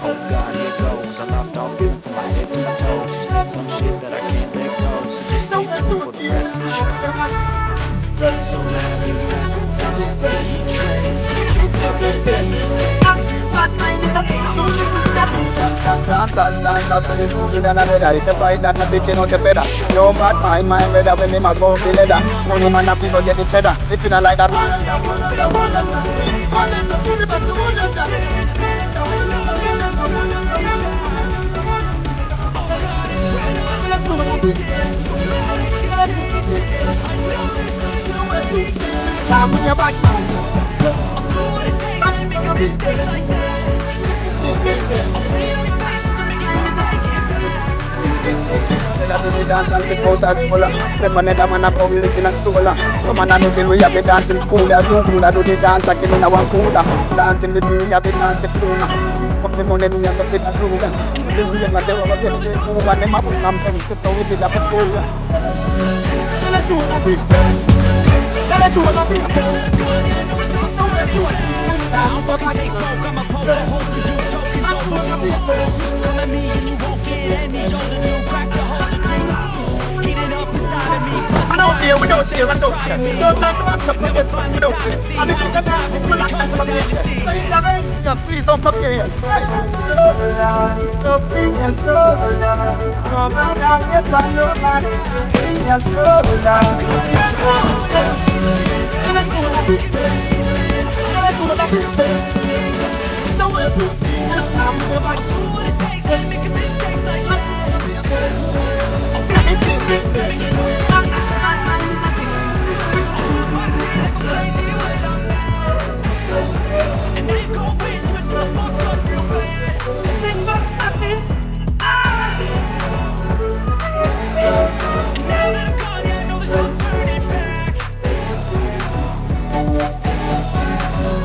Oh God, here goes. I lost all feeling from my head to my toes. You said some shit that I can't let go, so just stay tuned for the rest of the show. So have you ever felt betrayed? No bad mind, my weather when me go feel leather. Money man up people get it better. If you not like that, dance and the coast as full. The maneta man a probably looking at solar. Some man a looking we have the dancing school. There's no fool that do the dance like in our cooler. Dancing with me, we have the dancing floor. Put the money in your pocket and prove them. The reason that they were getting the move and them up with some things to throw it in the patrol. Let's do it. Let's do Come at me and you won't get any older, dude. Crack the hole to do. Heating up inside of me. I don't care, we don't care, I don't care. Don't make us up with this, we don't care. I mean, you can dance, you can come here. Please don't come here. So bring and slow down. Come on down, get on your line. Bring and slow down. No, it's